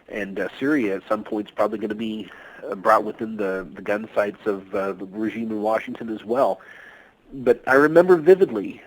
And Syria at some point is probably going to be brought within the gun sights of the regime in Washington as well. But I remember vividly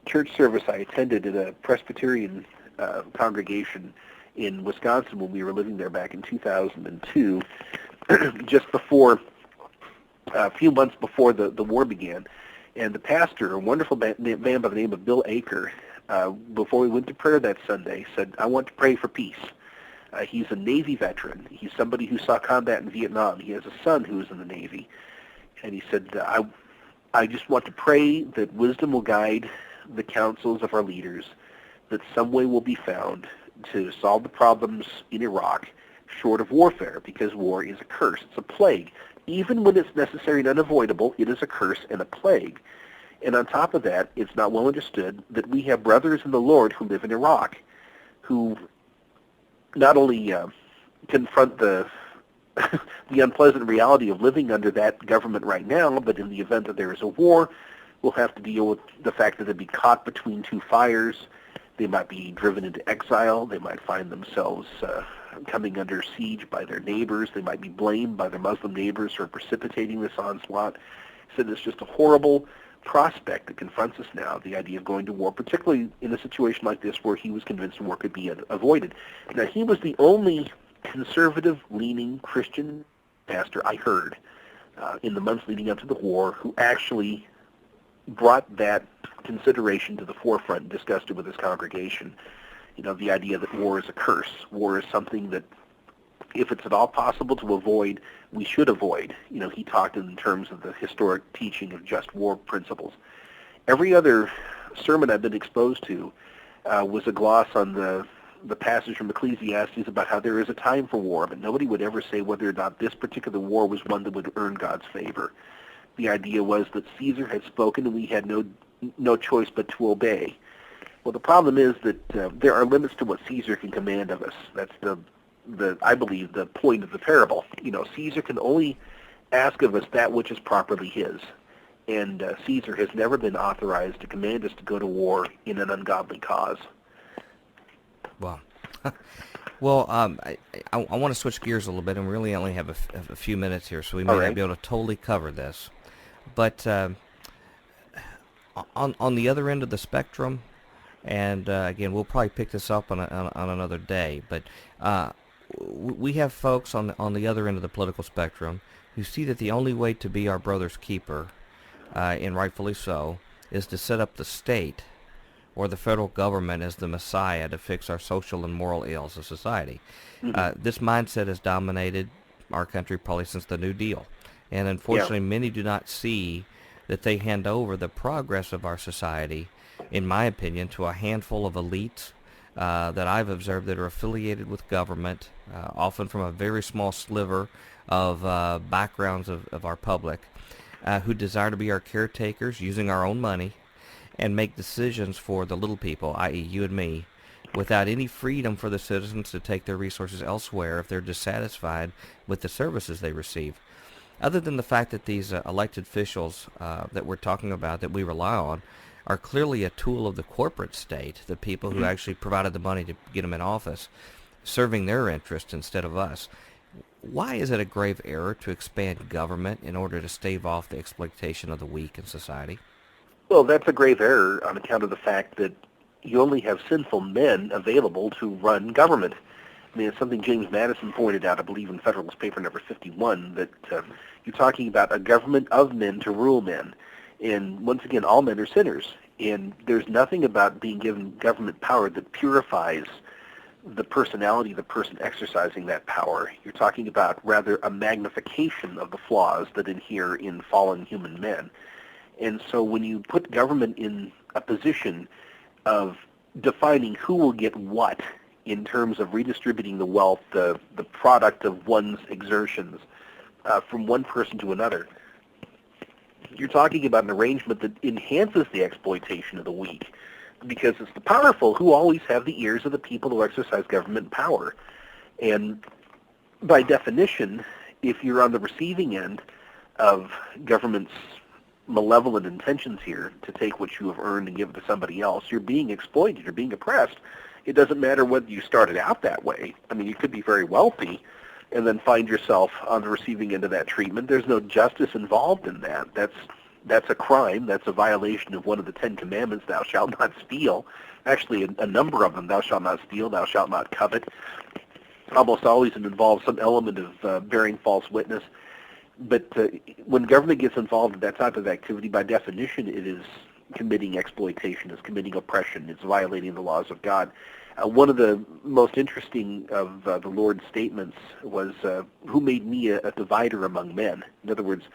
church service I attended at a Presbyterian congregation in Wisconsin when we were living there back in 2002, just before, a few months before the war began. And the pastor, a wonderful man by the name of Bill Aker, before we went to prayer that Sunday, said, "I want to pray for peace." He's a Navy veteran. He's somebody who saw combat in Vietnam. He has a son who was in the Navy. And he said, I just want to pray that wisdom will guide the counsels of our leaders, that some way will be found to solve the problems in Iraq short of warfare, because war is a curse. It's a plague. Even when it's necessary and unavoidable, it is a curse and a plague. And on top of that, it's not well understood that we have brothers in the Lord who live in Iraq, who not only confront the the unpleasant reality of living under that government right now, but in the event that there is a war, we'll have to deal with the fact that they'll be caught between two fires. They might be driven into exile. They might find themselves coming under siege by their neighbors. They might be blamed by their Muslim neighbors for precipitating this onslaught. So it's just a horrible prospect that confronts us now, the idea of going to war, particularly in a situation like this where he was convinced war could be avoided. Now, he was the only conservative-leaning Christian pastor I heard in the months leading up to the war who actually brought that consideration to the forefront and discussed it with his congregation. You know, the idea that war is a curse. War is something that, if it's at all possible to avoid, we should avoid. You know, he talked in terms of the historic teaching of just war principles. Every other sermon I've been exposed to was a gloss on the passage from Ecclesiastes about how there is a time for war, but nobody would ever say whether or not this particular war was one that would earn God's favor. The idea was that Caesar had spoken and we had no choice but to obey. Well, the problem is that there are limits to what Caesar can command of us. That's I believe, the point of the parable. You know, Caesar can only ask of us that which is properly his. And Caesar has never been authorized to command us to go to war in an ungodly cause. Well, well, I want to switch gears a little bit, and we really only have a few minutes here, so we may not be able to totally cover this. But on the other end of the spectrum, and again, we'll probably pick this up on another day, but we have folks on the other end of the political spectrum who see that the only way to be our brother's keeper, and rightfully so, is to set up the state or the federal government as the messiah to fix our social and moral ills of society. Mm-hmm. This mindset has dominated our country probably since the New Deal. And unfortunately, many do not see that they hand over the progress of our society, in my opinion, to a handful of elites that I've observed that are affiliated with government, often from a very small sliver of backgrounds of our public, who desire to be our caretakers using our own money and make decisions for the little people, i.e. you and me, without any freedom for the citizens to take their resources elsewhere if they're dissatisfied with the services they receive. Other than the fact that these elected officials that we're talking about, that we rely on, are clearly a tool of the corporate state, the people who actually provided the money to get them in office, serving their interests instead of us. Why is it a grave error to expand government in order to stave off the exploitation of the weak in society? Well, that's a grave error on account of the fact that you only have sinful men available to run government. I mean, it's something James Madison pointed out, I believe, in Federalist Paper number 51, that you're talking about a government of men to rule men. And once again, all men are sinners. And there's nothing about being given government power that purifies the personality of the person exercising that power. You're talking about rather a magnification of the flaws that inhere in fallen human men. And so when you put government in a position of defining who will get what in terms of redistributing the wealth, the product of one's exertions from one person to another, you're talking about an arrangement that enhances the exploitation of the weak, because it's the powerful who always have the ears of the people who exercise government power. And by definition, if you're on the receiving end of government's malevolent intentions here to take what you have earned and give it to somebody else, you're being exploited, you're being oppressed. It doesn't matter whether you started out that way. I mean, you could be very wealthy and then find yourself on the receiving end of that treatment. There's no justice involved in that. That's a crime. That's a violation of one of the Ten Commandments, thou shalt not steal. Actually, a number of them, thou shalt not steal, thou shalt not covet. Almost always it involves some element of bearing false witness. But when government gets involved in that type of activity, by definition, it is committing exploitation, it's committing oppression, it's violating the laws of God. One of the most interesting of the Lord's statements was, who made me a divider among men? In other words,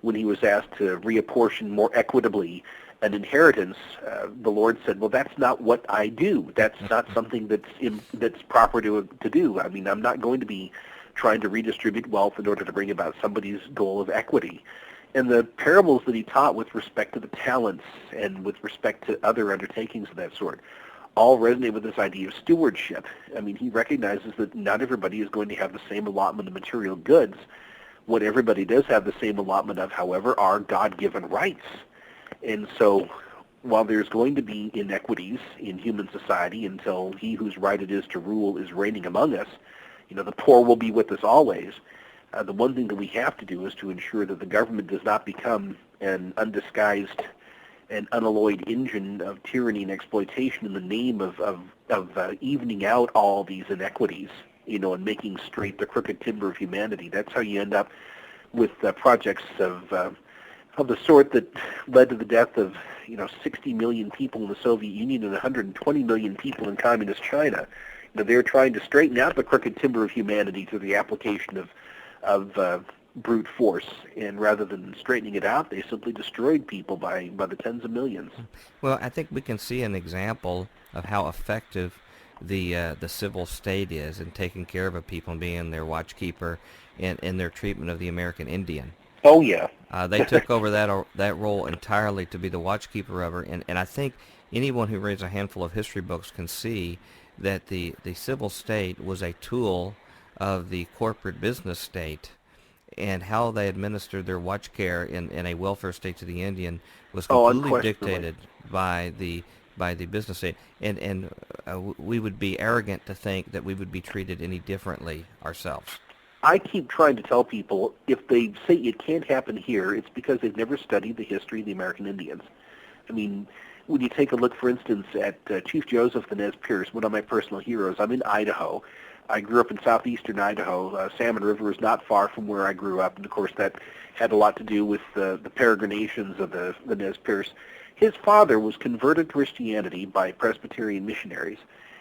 when he was asked to reapportion more equitably an inheritance, the Lord said, well, that's not what I do. That's not something that's proper to do. I mean, I'm not going to be trying to redistribute wealth in order to bring about somebody's goal of equity. And the parables that he taught with respect to the talents and with respect to other undertakings of that sort all resonate with this idea of stewardship. I mean, he recognizes that not everybody is going to have the same allotment of material goods. What everybody does have the same allotment of, however, are God-given rights. And so while there's going to be inequities in human society until he whose right it is to rule is reigning among us, the poor will be with us always. The one thing that we have to do is to ensure that the government does not become an undisguised and unalloyed engine of tyranny and exploitation in the name of evening out all these inequities, and making straight the crooked timber of humanity. That's how you end up with projects of the sort that led to the death of 60 million people in the Soviet Union and 120 million people in communist China. They're trying to straighten out the crooked timber of humanity through the application of brute force, and rather than straightening it out, they simply destroyed people by the tens of millions. Well, I think we can see an example of how effective the civil state is in taking care of a people and being their watchkeeper in their treatment of the American Indian. Oh yeah. They took over that role entirely to be the watchkeeper of her, and I think anyone who reads a handful of history books can see that the civil state was a tool of the corporate business state, and how they administered their watch care in a welfare state to the Indian was completely dictated by the business state, and we would be arrogant to think that we would be treated any differently ourselves. I keep trying to tell people, if they say it can't happen here, it's because they've never studied the history of the American Indians. I mean, when you take a look, for instance, at Chief Joseph the Nez Perce, one of my personal heroes, I'm in Idaho. I grew up in southeastern Idaho. Salmon River is not far from where I grew up, and of course that had a lot to do with the peregrinations of the Nez Perce. His father was converted to Christianity by Presbyterian missionaries,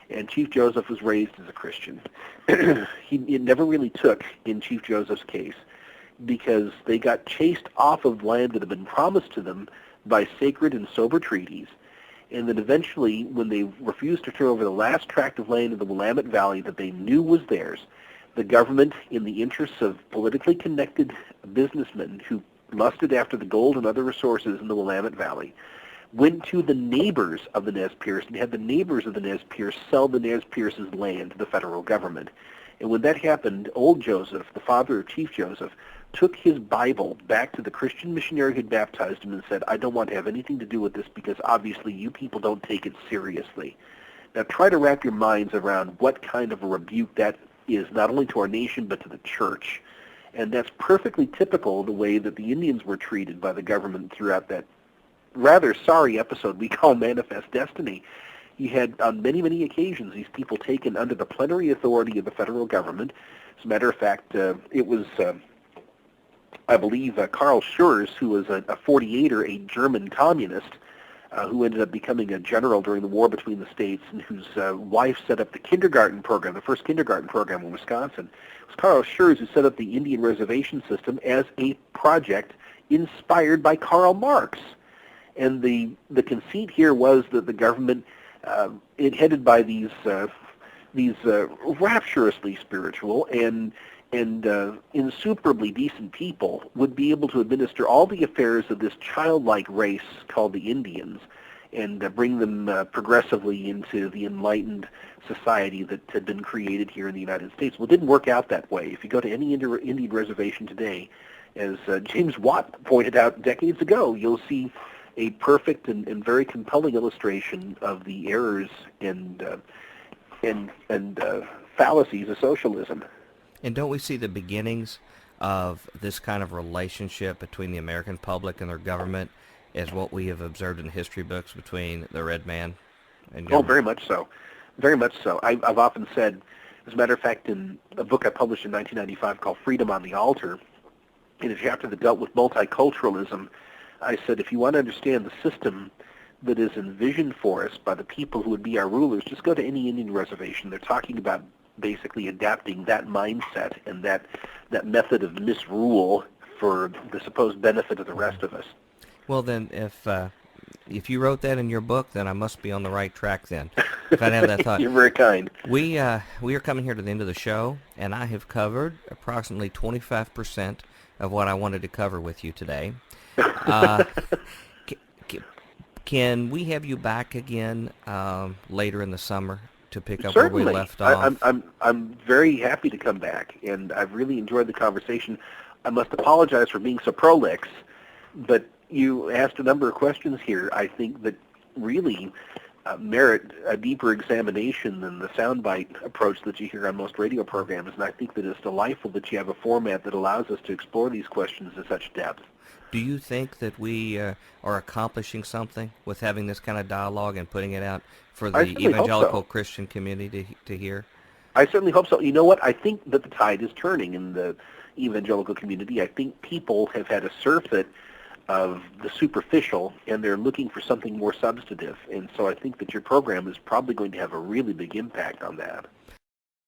and Chief Joseph was raised as a Christian. It never really took in Chief Joseph's case, because they got chased off of land that had been promised to them by sacred and sober treaties, and then eventually, when they refused to turn over the last tract of land in the Willamette Valley that they knew was theirs, the government, in the interests of politically connected businessmen who lusted after the gold and other resources in the Willamette Valley, went to the neighbors of the Nez Perce and had the neighbors of the Nez Perce sell the Nez Perce's land to the federal government. And when that happened, old Joseph, the father of Chief Joseph, took his Bible back to the Christian missionary who had baptized him and said, I don't want to have anything to do with this because obviously you people don't take it seriously. Now try to wrap your minds around what kind of a rebuke that is, not only to our nation but to the church. And that's perfectly typical of the way that the Indians were treated by the government throughout that rather sorry episode we call Manifest Destiny. You had on many, many occasions these people taken under the plenary authority of the federal government. As a matter of fact, it was I believe Karl Schurz, who was a 48er, a German communist, who ended up becoming a general during the war between the states, and whose wife set up the kindergarten program, the first kindergarten program in Wisconsin. It was Karl Schurz who set up the Indian reservation system as a project inspired by Karl Marx. And the conceit here was that the government, headed by these rapturously spiritual and insuperably decent people, would be able to administer all the affairs of this childlike race called the Indians and bring them progressively into the enlightened society that had been created here in the United States. Well, it didn't work out that way. If you go to any Indian reservation today, as James Watt pointed out decades ago, you'll see a perfect and very compelling illustration of the errors and and fallacies of socialism. And don't we see the beginnings of this kind of relationship between the American public and their government as what we have observed in history books between the red man and Oh, government? very much so. Very much so. I've often said, as a matter of fact, in a book I published in 1995 called Freedom on the Altar, in a chapter that dealt with multiculturalism, I said, if you want to understand the system that is envisioned for us by the people who would be our rulers, just go to any Indian reservation. They're talking about basically adapting that mindset and that method of misrule for the supposed benefit of the rest of us. Well, then, if you wrote that in your book, then I must be on the right track then. If I have that thought. You're very kind. We are coming here to the end of the show, and I have covered approximately 25% of what I wanted to cover with you today. Can we have you back again later in the summer to pick up Certainly. where we left off? I'm very happy to come back, and I've really enjoyed the conversation. I must apologize for being so prolix, but you asked a number of questions here, I think, that really merit a deeper examination than the soundbite approach that you hear on most radio programs, and I think that it's delightful that you have a format that allows us to explore these questions in such depth. Do you think that we are accomplishing something with having this kind of dialogue and putting it out for the evangelical Christian community to hear? I certainly hope so. You know what? I think that the tide is turning in the evangelical community. I think people have had a surfeit of the superficial, and they're looking for something more substantive. And so I think that your program is probably going to have a really big impact on that.